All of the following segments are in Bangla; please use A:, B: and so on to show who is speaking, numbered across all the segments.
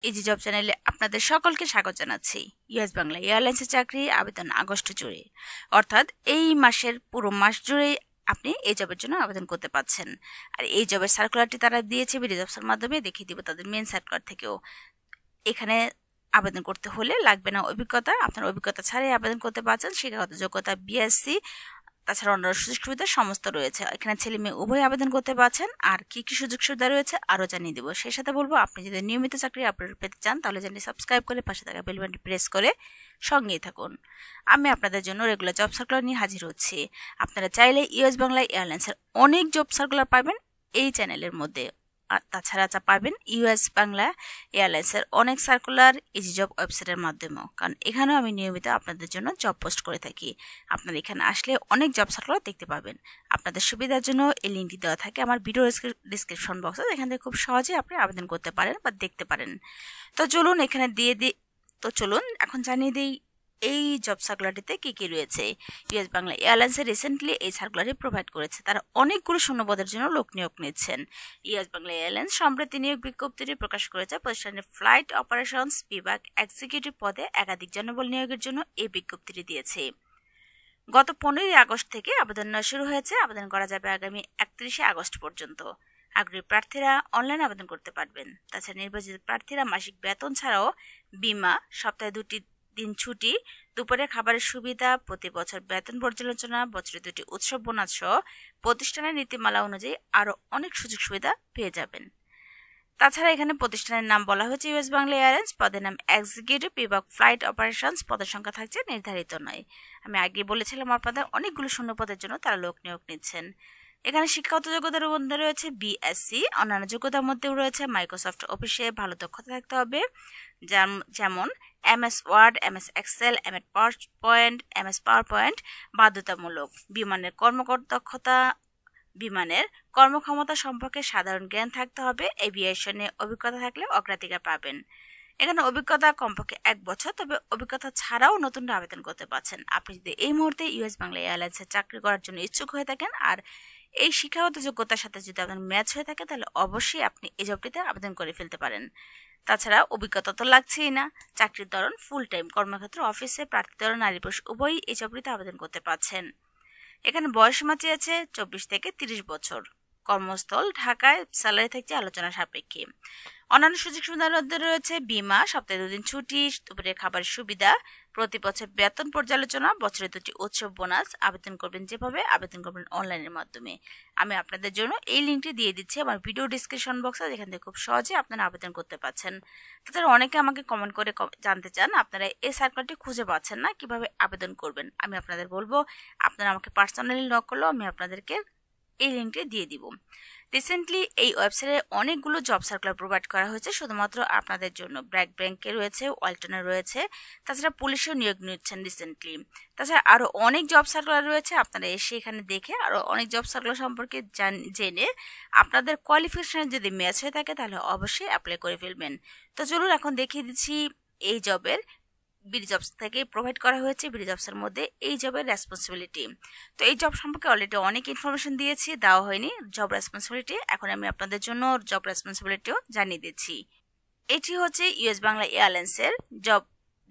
A: ইজি জব চ্যানেলে আপনাদের সকলকে স্বাগত জানাচ্ছি। ইউএস বাংলা এয়ারলাইন্সের চাকরি আবেদন আগস্ট জুড়ে, অর্থাৎ এই মাসের পুরো মাস জুড়ে আপনি এই জবের জন্য আবেদন করতে পারছেন। আর এই জবের সার্কুলারটি তারা দিয়েছে বিডি জবসের মাধ্যমে, দেখিয়ে দিব তাদের মেন সার্কুলার থেকেও। এখানে আবেদন করতে হলে লাগবে না অভিজ্ঞতা, আপনার অভিজ্ঞতা ছাড়াই আবেদন করতে পারছেন। শিক্ষাগত যোগ্যতা বিএসসি, তাছাড়া অন্যান্য সুযোগ সুবিধা সমস্ত রয়েছে। এখানে ছেলে মেয়ে উভয় আবেদন করতে পারছেন। আর কি কি সুযোগ সুবিধা রয়েছে আরও জানিয়ে দেবো। সেই সাথে বলবো, আপনি যদি নিয়মিত চাকরি আপলোড পেতে চান তাহলে চ্যানেলটি সাবস্ক্রাইব করে পাশে থাকা বেল বাটনটি প্রেস করে সঙ্গেই থাকুন। আমি আপনাদের জন্য রেগুলার জব সার্কুলার নিয়ে হাজির হচ্ছি। আপনারা চাইলে ইউএস বাংলা এয়ারলাইন্সের অনেক জব সার্কুলার পাবেন এই চ্যানেলের মধ্যে। আর তাছাড়া পাবেন ইউএস বাংলা এয়ারলাইন্সের অনেক সার্কুলার ইজি জব ওয়েবসাইটের মাধ্যমেও, কারণ এখানেও আমি নিয়মিত আপনাদের জন্য জব পোস্ট করে থাকি। আপনারা এখানে আসলে অনেক জব সার্কুলার দেখতে পাবেন। আপনাদের সুবিধার জন্য এই লিঙ্কটি দেওয়া থাকে আমার ভিডিও ডিসক্রিপশন বক্সে, এখান থেকে খুব সহজেই আপনি আবেদন করতে পারেন বা দেখতে পারেন। তো চলুন এখানে চলুন এখন জানিয়ে দিই এই জব সার্কুলারটিতে কি কি রয়েছে। ইউএস বাংলা এয়ারলাইন্সে রিসেন্টলি এই সার্কুলারটি প্রোভাইড করেছে। তারা অনেকগুলো শূন্যপদের জন্য লোক নিয়োগ নিচ্ছেন। ইউএস বাংলা এয়ারলাইন্স সম্প্রতি নিয়োগ বিজ্ঞপ্তিটি প্রকাশ করেছে। প্রতিষ্ঠানের ফ্লাইট অপারেশনস বিভাগ এক্সিকিউটিভ পদে একাধিক জনবল নিয়োগের জন্য এই বিজ্ঞপ্তিটি দিয়েছে। গত 15 আগস্ট থেকে আবেদন শুরু হয়েছে। আবেদন করা যাবে আগামী 31 আগস্ট পর্যন্ত। আগ্রহী প্রার্থীরা অনলাইন আবেদন করতে পারবেন। তাছাড়া নির্বাচিত প্রার্থীরা মাসিক বেতন ছাড়াও বিমা, সপ্তাহে 2টি দিন ছুটি, দুপুরে খাবারের সুবিধা, প্রতি বছর বেতন পর্যালোচনা, বছরে 2টি উৎসব বোনাস সহ প্রতিষ্ঠানের নীতিমালা অনুযায়ী আরও অনেক সুযোগ সুবিধা পেয়ে যাবেন। তাছাড়া এখানে প্রতিষ্ঠানের নাম বলা হয়েছে ইউএস বাংলা এয়ারলাইন্স, পদের নাম এক্সিকিউটিভ বিভাগ ফ্লাইট অপারেশনস, পদের সংখ্যা থাকছে নির্ধারিত নয়। আমি আগে বলেছিলাম আপনাদের অনেকগুলো শূন্য পদের জন্য তারা লোক নিয়োগ নিচ্ছেন। এখানে শিক্ষাগত যোগ্যতার মধ্যে রয়েছে বিএসসি, অন্যান্য যোগ্যতার মধ্যেও রয়েছে মাইক্রোসফট অফিসে ভালো দক্ষতা থাকতে হবে, যেমন MS Word, MS Excel, MS PowerPoint, MS PowerPoint বাধ্যতামূলক। বিমানের কর্মক্ষমতা সম্পর্কে সাধারণ জ্ঞান থাকতে হবে। এভিয়েশনে অভিজ্ঞতা থাকলে অগ্রাধিকার পাবেন। এখানে অভিজ্ঞতা কমপক্ষে 1 বছর, তবে অভিজ্ঞতা ছাড়াও নতুনরা আবেদন করতে পারছেন। আপনি যদি এই মুহূর্তে ইউএস বাংলা এয়ারলাইন্সে চাকরি করার জন্য ইচ্ছুক হয়ে থাকেন আর এই শিক্ষাগত যোগ্যতার সাথে যদি আপনার ম্যাচ হয়ে থাকে তাহলে অবশ্যই আপনি এই জবটিতে আবেদন করে ফেলতে পারেন। তাছাড়া অভিজ্ঞতা তো লাগছেই না, চাকরির ধরন ফুল টাইম কর্মক্ষেত্র অফিসে, প্রার্থী ধরন নারী পুরুষ উভয়ই এই জবটিতে আবেদন করতে পারছেন। এখানে বয়সসীমা চেয়েছে 24 থেকে 30 বছর। কর্মস্থল ঢাকায়, স্যালারি থাকছে আলোচনা সাপেক্ষে। অন্যান্য সুযোগ সুবিধার মধ্যে রয়েছে বিমা, সপ্তাহে 2 দিন ছুটি, দুপুরে খাবারের সুবিধা, প্রতি বছর বেতন পর্যালোচনা, বছরে 2টি উৎসব বোনাস। আবেদন করবেন যেভাবে আবেদন করবেন অনলাইনের মাধ্যমে। আমি আপনাদের জন্য এই লিঙ্কটি দিয়ে দিচ্ছি আমার ভিডিও ডিসক্রিপশন বক্সে, যেখান থেকে খুব সহজে আপনারা আবেদন করতে পারছেন। তাছাড়া অনেকে আমাকে কমেন্ট করে জানতে চান আপনারা এই সার্কুলারটি খুঁজে পাচ্ছেন না, কিভাবে আবেদন করবেন। আমি আপনাদের বলবো, আপনারা আমাকে পার্সোনালি নক করলেও আমি আপনাদেরকে এই লিঙ্কটি দিয়ে দিব। রিসেন্টলি এই ওয়েবসাইটে অনেকগুলো জব সার্কুলার প্রোভাইড করা হয়েছে শুধুমাত্র আপনাদের জন্য। ব্র্যাকে রয়েছে, ওয়ালটনে রয়েছে, তাছাড়া পুলিশেও নিয়োগ নিচ্ছেন রিসেন্টলি। তাছাড়া আরও অনেক জব সার্কুলার রয়েছে। আপনারা এসে এখানে দেখে আরও অনেক জব সার্কুলার সম্পর্কে জেনে আপনাদের কোয়ালিফিকেশনে যদি ম্যাচ হয়ে থাকে তাহলে অবশ্যই অ্যাপ্লাই করে ফেলবেন। তো চলুন এখন দেখিয়ে দিচ্ছি এই জবের বিডি জবস থেকে প্রোভাইড করা হয়েছে। বিডি জবসের মধ্যে এই জবের রেসপন্সিবিলিটি, তো এই জব সম্পর্কে অলরেডি অনেক ইনফরমেশন দিয়েছি, দেওয়া হয়নি জব রেসপন্সিবিলিটি। এখন আমি আপনাদের জন্য জব রেসপন্সিবিলিটিও জানিয়ে দিচ্ছি। এটি হচ্ছে ইউএস বাংলা এয়ারলাইন্সের জব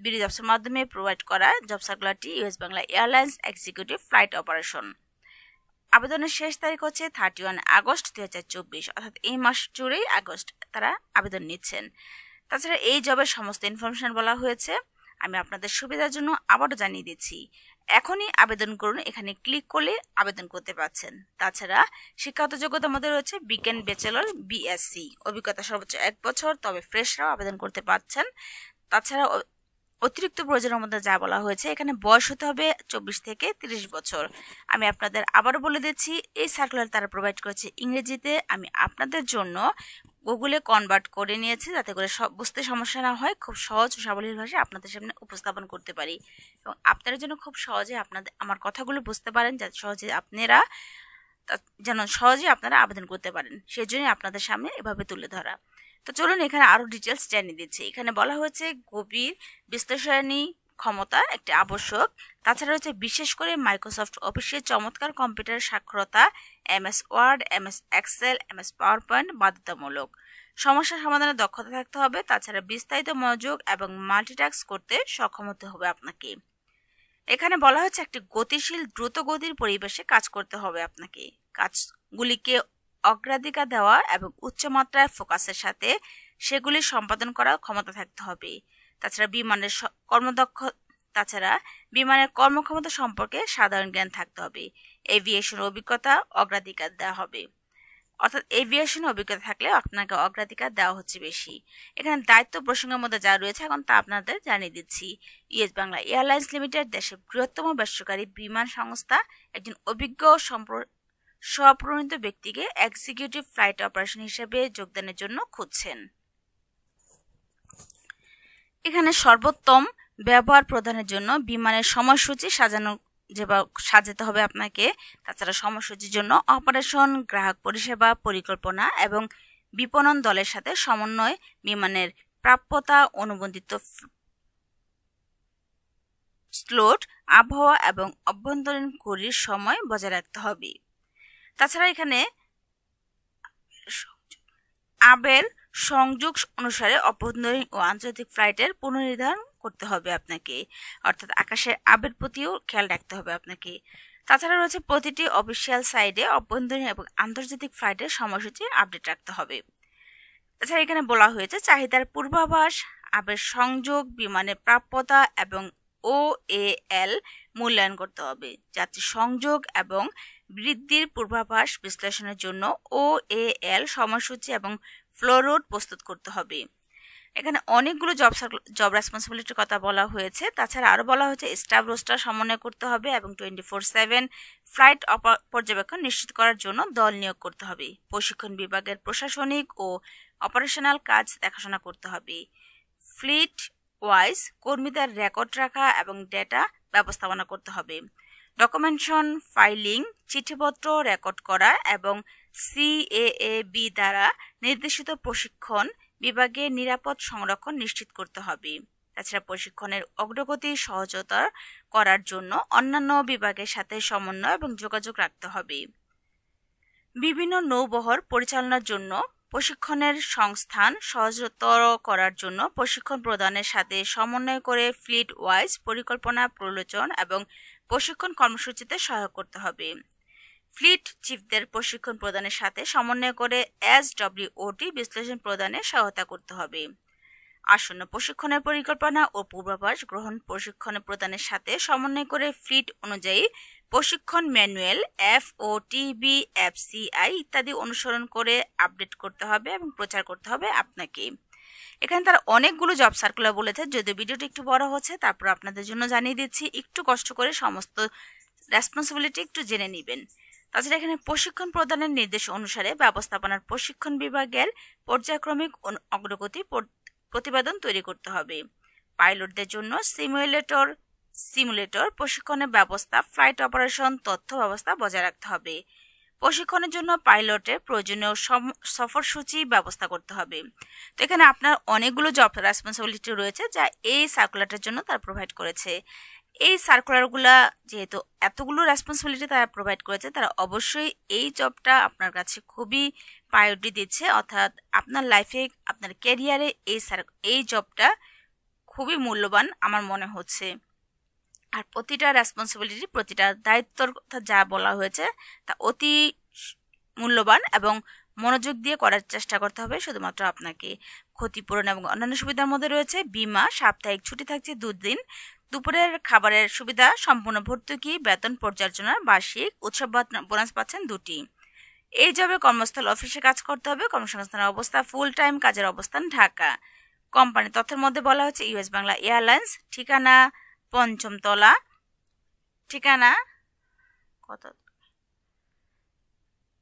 A: বিডি জবসের মাধ্যমে প্রোভাইড করা জব সার্কুলারটি। US Bangla airlines executive flight operation. আবেদনের শেষ তারিখ হচ্ছে 31 আগস্ট 2024, অর্থাৎ এই মাস জুড়েই আগস্ট তারা আবেদন নিচ্ছেন। তাছাড়া এই জবের সমস্ত ইনফরমেশন বলা হয়েছে। আমি আপনাদের সুবিধার জন্য আবারও জানিয়ে দিচ্ছি, এখনই আবেদন করুন। এখানে ক্লিক করলে আবেদন করতে পারছেন। তাছাড়া শিক্ষাগত যোগ্যতার মধ্যে রয়েছে বিজ্ঞান ব্যাচেলর বিএসসি, অভিজ্ঞতা সর্বোচ্চ 1 বছর, তবে ফ্রেশরাও আবেদন করতে পারছেন। তাছাড়া অতিরিক্ত প্রয়োজনের মধ্যে যা বলা হয়েছে, এখানে বয়স হতে হবে 24 থেকে 30 বছর। আমি আপনাদের আবারও বলে দিচ্ছি, এই সার্কুলার তারা প্রোভাইড করেছে ইংরেজিতে। আমি আপনাদের জন্য গুগলে কনভার্ট করে নিয়েছি যাতে করে বুঝতে সমস্যা না হয়, খুব সহজ ও সাবলীল ভাষায় আপনাদের সামনে উপস্থাপন করতে পারি এবং আপনারা যেন খুব সহজে আমার কথাগুলো বুঝতে পারেন, যাতে সহজে আপনারা আবেদন করতে পারেন। সেজন্যই আপনাদের সামনে এভাবে তুলে ধরা। তো চলুন এখানে আরো ডিটেলস জানিয়ে দিচ্ছি। এখানে বলা হয়েছে গভীর বিশ্লেষণী ক্ষমতা একটি আবশ্যক। তাছাড়া হচ্ছে বিশেষ করে মাইক্রোসফট অফিসের চমৎকার কম্পিউটার সাক্ষরতা, MS Word, MS Excel, MS PowerPoint বাধ্যতামূলক। সমস্যা সমাধানে দক্ষতা থাকতে হবে, তাছাড়া বিস্তারিত মনোযোগ এবং মাল্টিটাস্ক করতে সক্ষম হতে হবে আপনাকে। এখানে বলা হচ্ছে একটি গতিশীল দ্রুত গতির পরিবেশে কাজ করতে হবে আপনাকে। কাজগুলিকে অগ্রাধিকার দেওয়া এবং উচ্চমাত্রার ফোকাসের সাথে সেগুলি সম্পাদন করার ক্ষমতা থাকতে হবে। তাছাড়া বিমানের কর্মক্ষমতা সম্পর্কে সাধারণ জ্ঞান থাকতে হবে। এভিয়েশন অভিজ্ঞতা অগ্রাধিকার দেওয়া হবে, অর্থাৎ এভিয়েশন অভিজ্ঞতা থাকলে আপনাকে অগ্রাধিকার দেওয়া হচ্ছে বেশি। এখানে দায়িত্ব প্রসঙ্গের মধ্যে যা রয়েছে এখন তা আপনাদের জানিয়ে দিচ্ছি। ইউএস বাংলা এয়ারলাইন্স লিমিটেড দেশের বৃহত্তম বেসরকারি বিমান সংস্থা একজন অভিজ্ঞ স্বপ্রণীত ব্যক্তিকে এক্সিকিউটিভ ফ্লাইট অপারেশন হিসেবে যোগদানের জন্য খুঁজছেন। এখানে সর্বোত্তম ব্যবহার প্রদানের জন্য বিমানের সময়সূচি সাজাতে হবে আপনাকে। তাছাড়া সময়সূচির জন্য অপারেশন, গ্রাহক পরিষেবা, পরিকল্পনা এবং বিপণন দলের সাথে সমন্বয়, বিমানের প্রাপ্যতা, অনুমোদিত স্লট, আবহাওয়া এবং অভ্যন্তরীণ ঘড়ির সময় বজায় রাখতে হবে। তাছাড়া এখানে আবের সংযোগ অনুসারে অভ্যন্তরীণ ও আন্তর্জাতিক ফ্লাইটের পুনর্নির্ধারণ করতে হবে আপনাকে, অর্থাৎ আকাশের আবের প্রতিও খেয়াল রাখতে হবে আপনাকে। তাছাড়া রয়েছে প্রতিটি অফিসিয়াল সাইটে অভ্যন্তরীণ এবং আন্তর্জাতিক ফ্লাইটের সময়সূচি আপডেট রাখতে হবে। তাছাড়া এখানে বলা হয়েছে চাহিদার পূর্বাভাস, আবের সংযোগ, বিমানের প্রাপ্যতা এবং OAL মূল্যায়ন করতে হবে। যাত্রী সংযোগ এবং বৃদ্ধির পূর্বাভাস বিশ্লেষণের জন্য OAL সময়সূচি এবং ফ্লো রুট প্রস্তুত করতে হবে। এখানে অনেকগুলো জব রেসপন্সিবিলিটির কথা বলা হয়েছে। তাছাড়া আরও বলা হয়েছে স্টাফ রোস্টার সমন্বয় করতে হবে এবং 24/7 ফ্লাইট পর্যবেক্ষণ নিশ্চিত করার জন্য দল নিয়োগ করতে হবে। প্রশিক্ষণ বিভাগের প্রশাসনিক ও অপারেশনাল কাজ দেখাশোনা করতে হবে। ফ্লিট ওয়াইজ কর্মীদের রেকর্ড রাখা এবং ডেটা ব্যবস্থাপনা করতে হবে। ডকুমেন্টেশন, ফাইলিং, চিঠিপত্র রেকর্ড করা এবং CAAB দ্বারা নির্দেশিত প্রশিক্ষণ বিভাগে নিরাপদ সংরক্ষণ নিশ্চিত করতে হবে। তাছাড়া প্রশিক্ষণের অগ্রগতি সহজতর করার জন্য অন্যান্য বিভাগের সাথে সমন্বয় এবং যোগাযোগ রাখতে হবে। বিভিন্ন নৌবহর পরিচালনার জন্য প্রশিক্ষণের সংস্থান সহজতর করার জন্য প্রশিক্ষণ প্রদানের সাথে সমন্বয় করে ফ্লিট ওয়াইজ পরিকল্পনা প্রলোচন এবং প্রশিক্ষণ কর্মসূচিতে সহায়ক করতে হবে। ফ্লিট চিফদের প্রশিক্ষণ প্রদানের সাথে সমন্বয় করে SWOT বিশ্লেষণ প্রদানে সহায়তা করতে হবে। আসন্ন প্রশিক্ষণের পরিকল্পনা ও পূর্বাভাস গ্রহণ প্রশিক্ষণ প্রদানের সাথে সমন্বয় করে ফ্লিট অনুযায়ী প্রশিক্ষণ ম্যানুয়াল, FOTB, FCI ইত্যাদি অনুসরণ করে আপডেট করতে হবে এবং প্রচার করতে হবে আপনাকে। এখানে তারা অনেকগুলো জব সার্কুলার বলেছে, যদিও ভিডিওটি একটু বড় হচ্ছে, তারপর আপনাদের জন্য জানিয়ে দিচ্ছি, একটু কষ্ট করে সমস্ত রেসপন্সিবিলিটি একটু জেনে নেবেন। তাছাড়া এখানে প্রশিক্ষণ প্রদানের নির্দেশ অনুসারে ব্যবস্থাপনার প্রশিক্ষণ বিভাগের পর্যায়ক্রমিক অগ্রগতি প্রতিবেদন তৈরি করতে হবে। পাইলটদের জন্য সিমুলেটর প্রশিক্ষণের ব্যবস্থা, ফ্লাইট অপারেশন তথ্য ব্যবস্থা বজায় রাখতে হবে। প্রশিক্ষণের জন্য পাইলটের প্রয়োজনীয় সফরসূচি ব্যবস্থা করতে হবে। তো এখানে আপনার অনেকগুলো জব রেসপন্সিবিলিটি রয়েছে যা এই সার্কুলারটার জন্য তারা প্রোভাইড করেছে। এই সার্কুলারগুলা যেহেতু এতগুলো রেসপন্সিবিলিটি তারা প্রোভাইড করেছে, তারা অবশ্যই এই জবটা আপনার কাছে খুবই প্রায়োরিটি দিচ্ছে, অর্থাৎ আপনার লাইফে, আপনার ক্যারিয়ারে এই জবটা খুবই মূল্যবান আমার মনে হচ্ছে। আর প্রতিটা রেসপন্সিবিলিটি, প্রতিটা দায়িত্বর কথা যা বলা হয়েছে তা অতি মূল্যবান এবং মনোযোগ দিয়ে করার চেষ্টা করতে হবে শুধুমাত্র আপনাকে। ক্ষতিপূরণ এবং অন্যান্য সুবিধার মধ্যে রয়েছে বিমা, সাপ্তাহিক ছুটি থাকছে 2 দিন, দুপুরের খাবারের সুবিধা, সম্পূর্ণ ভর্তুকি, বেতন পর্যালোচনা, বার্ষিক উৎসব বোনাস পাচ্ছেন 2টি। এই জবে কর্মস্থল অফিসে কাজ করতে হবে। কর্মসংস্থানের অবস্থা ফুল টাইম, কাজের অবস্থান ঢাকা। কোম্পানি তথ্যের মধ্যে বলা হচ্ছে ইউএস বাংলা এয়ারলাইন্স, ঠিকানা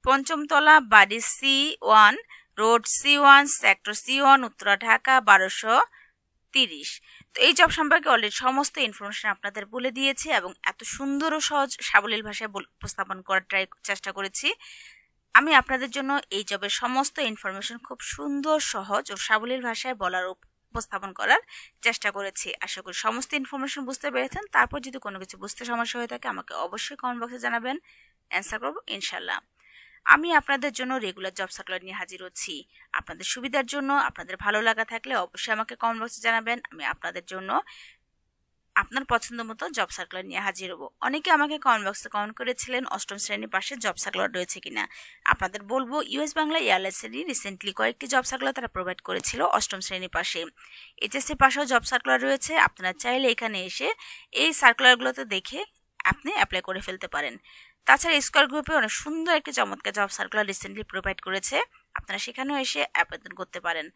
A: পঞ্চমতলা, বাড়ি C1, road C1, sector C1, Uttara, Dhaka 1230। তো এই জব সম্পর্কে অলরেডি সমস্ত ইনফরমেশন আপনাদের বলে দিয়েছি এবং এত সুন্দর ও সহজ সাবলীল ভাষায় উপস্থাপন করার চেষ্টা করেছি। আমি আপনাদের জন্য এই জবের সমস্ত ইনফরমেশন খুব সুন্দর, সহজ ও সাবলীল ভাষায় উপস্থাপন করার চেষ্টা করেছি। আশা করি সমস্ত ইনফরমেশন বুঝতে পেরেছেন। তারপর যদি কোনো কিছু বুঝতে সমস্যা হয়ে থাকে আমাকে অবশ্যই কমেন্ট বক্সে জানাবেন, অ্যান্সার করব ইনশাল্লাহ। আমি আপনাদের জন্য রেগুলার জব সার্কুলার নিয়ে হাজির হচ্ছি। আপনাদের সুবিধার জন্য, আপনাদের ভালো লাগা থাকলে অবশ্যই আমাকে কমেন্ট বক্সে জানাবেন। আমি আপনাদের জন্য আপনার পছন্দ মতো জব সার্কুলার নিয়ে হাজির হব। অনেকে আমাকে কমেন্ট বক্সে কমেন্ট করেছিলেন অষ্টম শ্রেণীর পাশে জব সার্কুলার রয়েছে কিনা। আপনাদের বলবো ইউএস বাংলা এয়ারলাইন্সেরই রিসেন্টলি কয়েকটি জব সার্কুলার তারা প্রোভাইড করেছিল অষ্টম শ্রেণীর পাশে। এইচএসসি পাশেও জব সার্কুলার রয়েছে। আপনারা চাইলে এখানে এসে এই সার্কুলারগুলোতে দেখে আপনি অ্যাপ্লাই করে ফেলতে পারেন। তাছাড়া স্কয়ার গ্রুপে অনেক সুন্দর একটি চমৎকার জব সার্কুলার রিসেন্টলি প্রোভাইড করেছে, আপনারা সেখানেও এসে আবেদন করতে পারেন।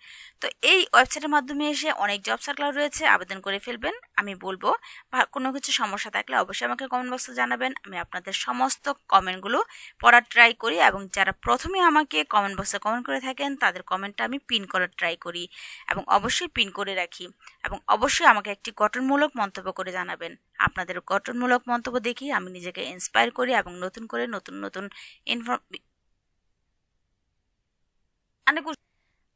A: তো এই ওয়েবসাইটের মাধ্যমে এসে অনেক জব সার্কুলার রয়েছে, আবেদন করে ফেলবেন। আমি বলবো কোনো কিছু সমস্যা থাকলে অবশ্যই আমাকে কমেন্ট বক্সে জানাবেন। আমি আপনাদের সমস্ত কমেন্টগুলো পড়ার ট্রাই করি এবং যারা প্রথমে আমাকে কমেন্ট বক্সে কমেন্ট করে থাকেন তাদের কমেন্টটা আমি পিন করার ট্রাই করি এবং অবশ্যই পিন করে রাখি। এবং অবশ্যই আমাকে একটি গঠনমূলক মন্তব্য করে জানাবেন। আপনাদের গঠনমূলক মন্তব্য দেখি আমি নিজেকে ইন্সপায়ার করি এবং নতুন করে নতুন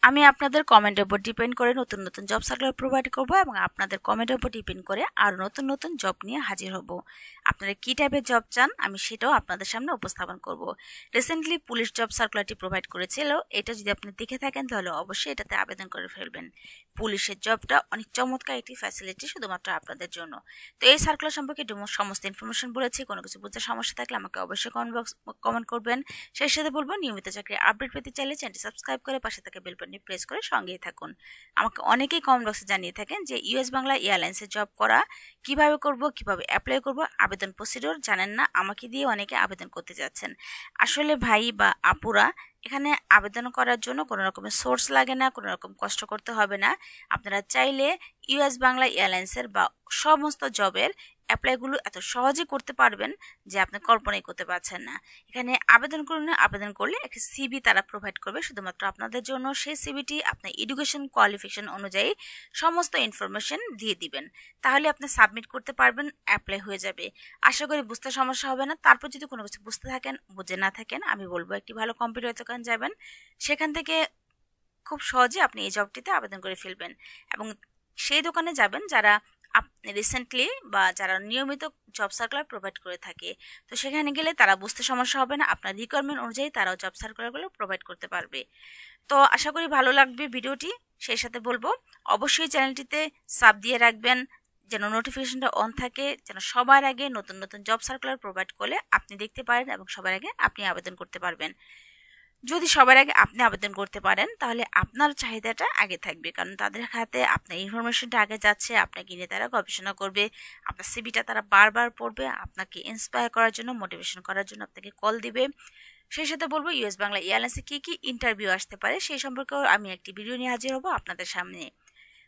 A: আমি আপনাদের কমেন্টের উপর ডিপেন্ড করে নতুন জব সার্কুলার প্রোভাইড করব এবং আপনাদের কমেন্টের উপর ডিপেন্ড করে আর নতুন জব নিয়ে হাজির হব। আপনারা কী টাইপের জব চান আমি সেটাও আপনাদের সামনে উপস্থাপন করব। রিসেন্টলি পুলিশ জব সার্কুলারটি প্রোভাইড করেছিল, এটা যদি আপনি দেখে থাকেন তাহলে অবশ্যই এটাতে আবেদন করে ফেলবেন। পুলিশের জবটা অনেক চমৎকার একটি ফ্যাসিলিটি শুধুমাত্র আপনাদের জন্য। তো এই সার্কুলার সম্পর্কে সমস্ত ইনফরমেশন বলেছি। কোনো কিছু বুঝতে সমস্যা থাকলে আমাকে অবশ্যই কমেন্ট করবেন। সেই সাথে বলবো নিয়মিত চাকরির আপডেট পেতে চাইলে চ্যানেলটি সাবস্ক্রাইব করে পাশে থাকা বেল বাটনটি প্রেস করে সঙ্গেই থাকুন। আমাকে অনেকেই কমেন্ট বক্সে জানিয়ে থাকেন যে ইউএস বাংলা এয়ারলাইন্সে জব করা কিভাবে করব, কিভাবে অ্যাপ্লাই করব, আবেদন প্রসিডিওর জানেন না। আমাকে দিয়ে অনেকে আবেদন করতে যাচ্ছেন। আসলে ভাই বা আপুরা, এখানে আবেদন করার জন্য কোনো রকমের সোর্স লাগে না, কোনো রকম কষ্ট করতে হবে না। আপনারা চাইলে ইউএস বাংলা এয়ারলাইন্সের বা সমস্ত জবের অ্যাপ্লাইগুলো এত সহজে করতে পারবেন যে আপনি কল্পনাই করতে পারছেন না। এখানে আবেদন করুন, আবেদন করলে একটা সিভি তারা প্রোভাইড করবে শুধুমাত্র আপনাদের জন্য। সেই সিভিটি আপনার এডুকেশন কোয়ালিফিকেশন অনুযায়ী সমস্ত ইনফরমেশন দিয়ে দিবেন, তাহলে আপনি সাবমিট করতে পারবেন, অ্যাপ্লাই হয়ে যাবে। আশা করি বুঝতে সমস্যা হবে না। তারপর যদি কোনো কিছু বুঝে না থাকেন আমি বলবো একটি ভালো কম্পিউটার দোকান যাবেন, সেখান থেকে খুব সহজে আপনি এই জবটিতে আবেদন করে ফেলবেন। এবং সেই দোকানে যাবেন যারা রিসেন্টলি বা যারা নিয়মিত জব সার্কুলার প্রোভাইড করে থাকে। তো সেখানে গেলে তারা বুঝতে সমস্যা হবে না, আপনার রিকোয়ারমেন্ট অনুযায়ী তারাও জব সার্কুলারগুলো প্রোভাইড করতে পারবে। তো আশা করি ভালো লাগবে ভিডিওটি। সেই সাথে বলবো অবশ্যই চ্যানেলটিতে সাব দিয়ে রাখবেন যেন নোটিফিকেশনটা অন থাকে, যেন সবার আগে নতুন জব সার্কুলার প্রোভাইড করলে আপনি দেখতে পারেন এবং সবার আগে আপনি আবেদন করতে পারবেন। যদি সবার আগে আপনি আবেদন করতে পারেন তাহলে আপনার চাহিদাটা আগে থাকবে, কারণ তাদের হাতে আপনার ইনফরমেশনটা আগে যাচ্ছে, আপনাকে নিয়ে তারা গবেষণা করবে, আপনার সিভিটা তারা বারবার পড়বে, আপনাকে ইন্সপায়ার করার জন্য, মোটিভেশন করার জন্য আপনাকে কল দিবে। সেই সাথে বলবো ইউএস বাংলা এয়ারলাইন্সে কি ইন্টারভিউ আসতে পারে সেই সম্পর্কেও আমি একটি ভিডিও নিয়ে হাজির হব আপনাদের সামনে।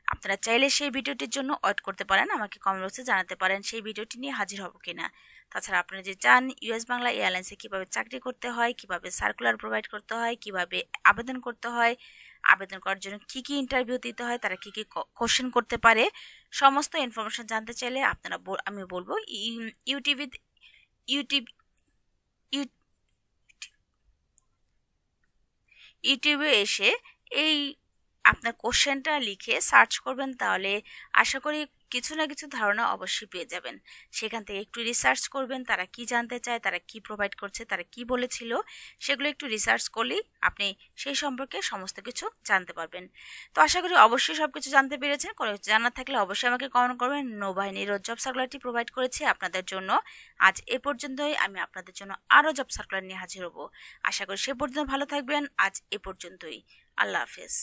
A: আপনারা চাইলে সেই ভিডিওটির জন্য ওয়েট করতে পারেন, আমাকে কমেন্ট বক্সে জানাতে পারেন সেই ভিডিওটি নিয়ে হাজির হব কিনা। তাছাড়া আপনারা যে চান ইউএস বাংলা এয়ারলাইন্সে কিভাবে চাকরি করতে হয়, কিভাবে সার্কুলার প্রোভাইড করতে হয়, কিভাবে আবেদন করতে হয়, আবেদন করার জন্য কি ইন্টারভিউ দিতে হয়, তারা কি কোশ্চেন করতে পারে, সমস্ত ইনফরমেশন জানতে চাইলে আপনারা আমি বলবো ইউটিউবে এসে এই আপনার কোশ্চেনটা লিখে সার্চ করবেন, তাহলে আশা করি কিছু না কিছু ধারণা অবশ্যই পেয়ে যাবেন। সেখান থেকে একটু রিসার্চ করবেন, তারা কি জানতে চায়, তারা কি প্রোভাইড করছে, তারা কি বলেছিল, সেগুলো একটু রিসার্চ করলেই আপনি সেই সম্পর্কে সমস্ত কিছু জানতে পারবেন। তো আশা করি অবশ্যই সব কিছু জানতে পেরেছেন। কোনো কিছু জানার থাকলে অবশ্যই আমাকে কমেন্ট করবেন। নৌবাহিনীর জব সার্কুলারটি প্রোভাইড করেছি আপনাদের জন্য। আজ এ পর্যন্তই। আমি আপনাদের জন্য আরও জব সার্কুলার নিয়ে হাজির হব। আশা করি সে পর্যন্ত ভালো থাকবেন। আজ এ পর্যন্তই। আল্লাহ হাফেজ।